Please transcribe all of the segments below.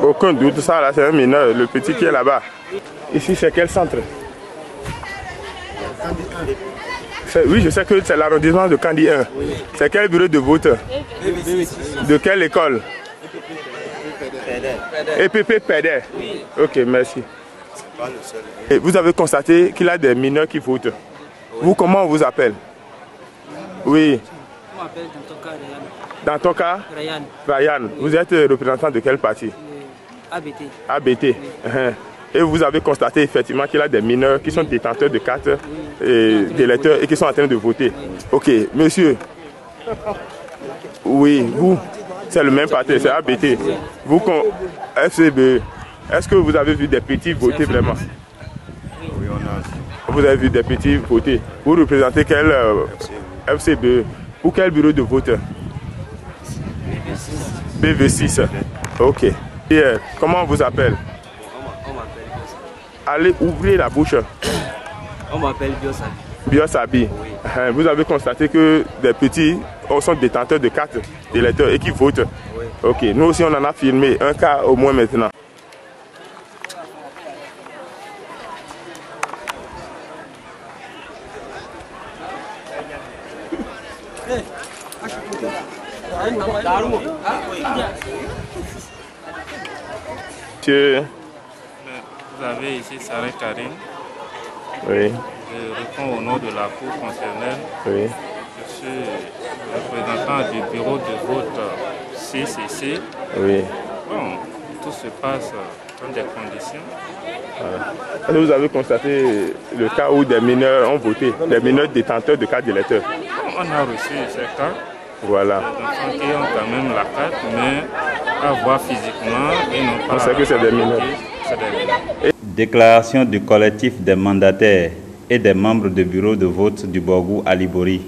Aucun doute, ça là c'est un mineur, le petit qui est là-bas. Ici c'est quel centre? Oui, je sais que c'est l'arrondissement de Kandi 1. C'est quel bureau de vote? De quelle école? EPP PEDER. Ok, merci. Et vous avez constaté qu'il y a des mineurs qui votent. Vous, comment on vous appelle? Oui. On m'appelle Dantoka Ryan. Dantoka Ryan. Vous êtes représentant de quel parti? ABT. ABT. Oui. Et vous avez constaté effectivement qu'il y a des mineurs qui sont détenteurs de cartes d'électeurs et qui sont en train de voter. Ok, monsieur. Oui, vous, c'est le même parti, c'est ABT. Vous, FCB, est-ce que vous avez vu des petits voter vraiment? Oui, on a. Vous avez vu des petits voter. Vous représentez quel FCB ou quel bureau de vote? BV6. Ok. Et, comment on vous appelle? Allez ouvrir la bouche. On m'appelle Biosabi. Biosabi. Oui. Vous avez constaté que des petits sont détenteurs de cartes d'électeurs et qui votent. Oui. Ok, nous aussi on en a filmé un cas au moins maintenant. Monsieur. Vous avez ici Sarah Karine. Oui. Je réponds au nom de la Cour constitutionnelle. Oui. Je suis représentant du bureau de vote 6 ici. Oui. Bon, tout se passe dans des conditions. Voilà. Vous avez constaté le cas où des mineurs ont voté, des mineurs détenteurs de cartes d'électeurs. On a reçu ces cas. Voilà. Des enfants qui ont quand même la carte, mais à voir physiquement, ils n'ont pas. On sait que c'est des mineurs. Déclaration du collectif des mandataires et des membres du bureau de vote du Borgou Alibori.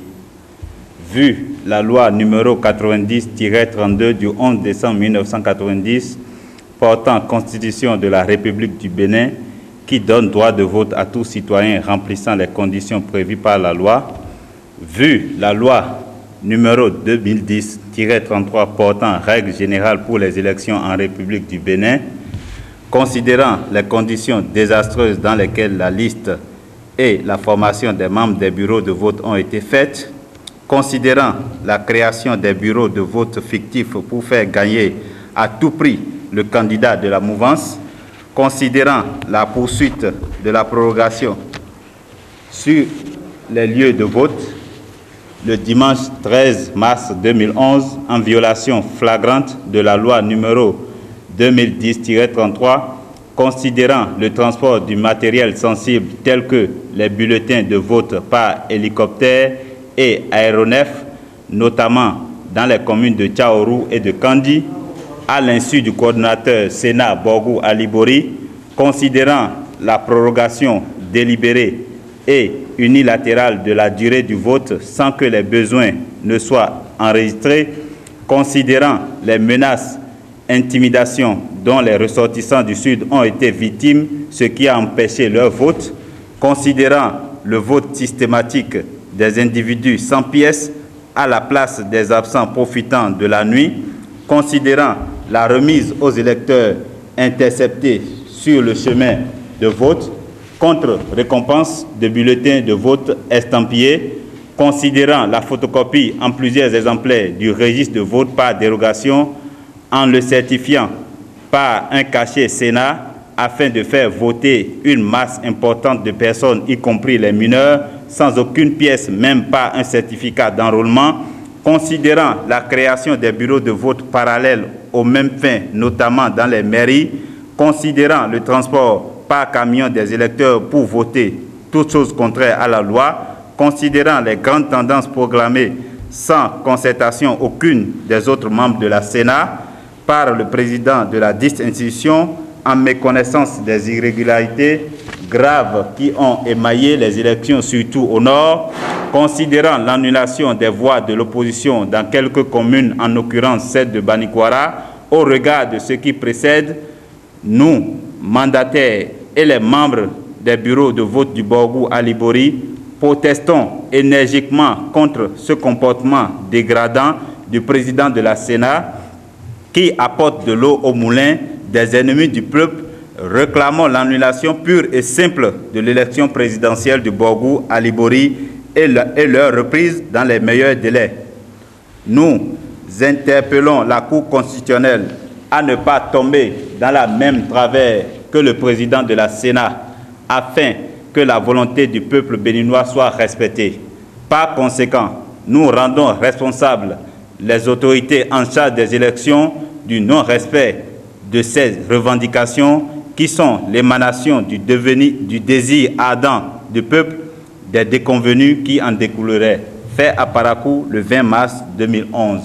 Vu la loi numéro 90-32 du 11 décembre 1990 portant constitution de la République du Bénin qui donne droit de vote à tout citoyen remplissant les conditions prévues par la loi, vu la loi numéro 2010-33 portant règles générales pour les élections en République du Bénin, considérant les conditions désastreuses dans lesquelles la liste et la formation des membres des bureaux de vote ont été faites, considérant la création des bureaux de vote fictifs pour faire gagner à tout prix le candidat de la mouvance, considérant la poursuite de la prorogation sur les lieux de vote le dimanche 13 mars 2011 en violation flagrante de la loi numéro 2010-33, considérant le transport du matériel sensible tel que les bulletins de vote par hélicoptère et aéronef, notamment dans les communes de Tchaourou et de Kandi, à l'insu du coordonnateur Sénat Borgou Alibori, considérant la prorogation délibérée et unilatérale de la durée du vote sans que les besoins ne soient enregistrés, considérant les menaces, intimidations dont les ressortissants du Sud ont été victimes, ce qui a empêché leur vote, considérant le vote systématique des individus sans pièces à la place des absents profitant de la nuit, considérant la remise aux électeurs interceptés sur le chemin de vote contre récompense de bulletins de vote estampillés, considérant la photocopie en plusieurs exemplaires du registre de vote par dérogation en le certifiant par un cachet Sénat afin de faire voter une masse importante de personnes, y compris les mineurs, sans aucune pièce, même pas un certificat d'enrôlement, considérant la création des bureaux de vote parallèles aux mêmes fins, notamment dans les mairies, considérant le transport par camion des électeurs pour voter, toutes choses contraires à la loi, considérant les grandes tendances proclamées sans concertation aucune des autres membres de la Sénat par le président de la dite institution, en méconnaissance des irrégularités graves qui ont émaillé les élections, surtout au nord, considérant l'annulation des voix de l'opposition dans quelques communes, en l'occurrence celle de Banikwara, au regard de ce qui précède, nous, mandataires et les membres des bureaux de vote du Borgou à Libori protestons énergiquement contre ce comportement dégradant du président de la Sénat qui apporte de l'eau au moulin des ennemis du peuple. Réclamons l'annulation pure et simple de l'élection présidentielle du Borgou à Libori et leur reprise dans les meilleurs délais. Nous interpellons la Cour constitutionnelle à ne pas tomber dans la même travers que le président de la Sénat afin que la volonté du peuple béninois soit respectée. Par conséquent, nous rendons responsables les autorités en charge des élections du non-respect de ces revendications qui sont l'émanation du désir ardent du peuple, des déconvenus qui en découleraient. Fait à Parakou le 20 mars 2011.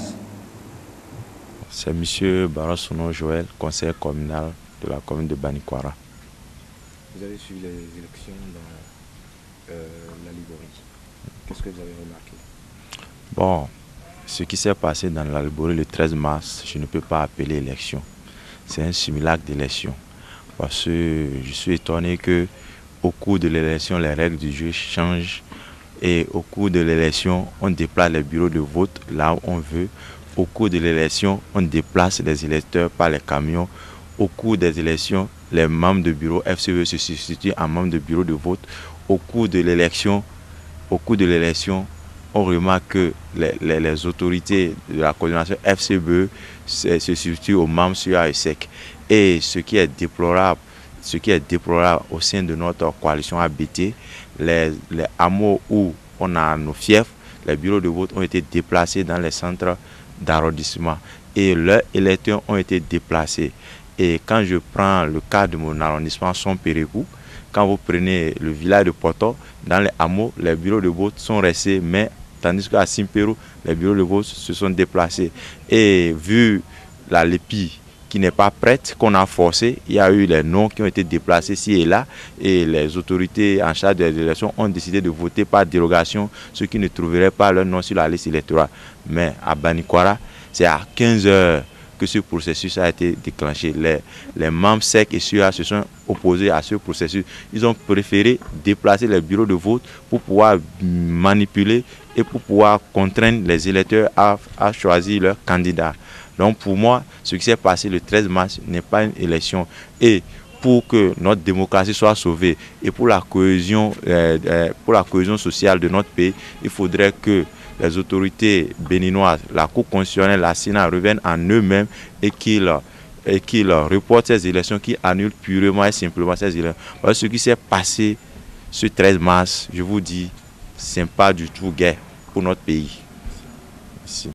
C'est M. Barasouno Joël, conseiller communal de la commune de Banikwara. Vous avez suivi les élections dans la Libori. Qu'est-ce que vous avez remarqué? Bon, ce qui s'est passé dans la Libori le 13 mars, je ne peux pas appeler élection. C'est un simulacre d'élection. Parce que je suis étonné qu'au cours de l'élection, les règles du jeu changent. Et au cours de l'élection, on déplace les bureaux de vote là où on veut. Au cours de l'élection, on déplace les électeurs par les camions. Au cours des élections, les membres de bureau FCE se substituent en membres de bureau de vote. Au cours de l'élection, on remarque que les autorités de la coordination FCBE se substituent aux membres sur AESEC. Et ce qui est déplorable au sein de notre coalition ABT, les hameaux où on a nos fiefs, les bureaux de vote ont été déplacés dans les centres d'arrondissement et leurs électeurs ont été déplacés. Et quand je prends le cas de mon arrondissement Son-Pérégou, quand vous prenez le village de Poto, dans les hameaux, les bureaux de vote sont restés, mais tandis qu'à Simpérou, les bureaux de vote se sont déplacés. Et vu la LEPI qui n'est pas prête, qu'on a forcé, il y a eu les noms qui ont été déplacés ci et là, et les autorités en charge des élections ont décidé de voter par dérogation ceux qui ne trouveraient pas leur nom sur la liste électorale. Mais à Banikwara, c'est à 15 h que ce processus a été déclenché. Les membres SEC et SUA se sont opposés à ce processus. Ils ont préféré déplacer les bureaux de vote pour pouvoir manipuler et pour pouvoir contraindre les électeurs à choisir leur candidat. Donc pour moi, ce qui s'est passé le 13 mars n'est pas une élection. Et pour que notre démocratie soit sauvée et pour la cohésion sociale de notre pays, il faudrait que les autorités béninoises, la Cour constitutionnelle, la Sénat reviennent en eux-mêmes et qu'ils reportent ces élections, qui annulent purement et simplement ces élections. Parce que ce qui s'est passé ce 13 mars, je vous dis, ce n'est pas du tout gai pour notre pays. Merci.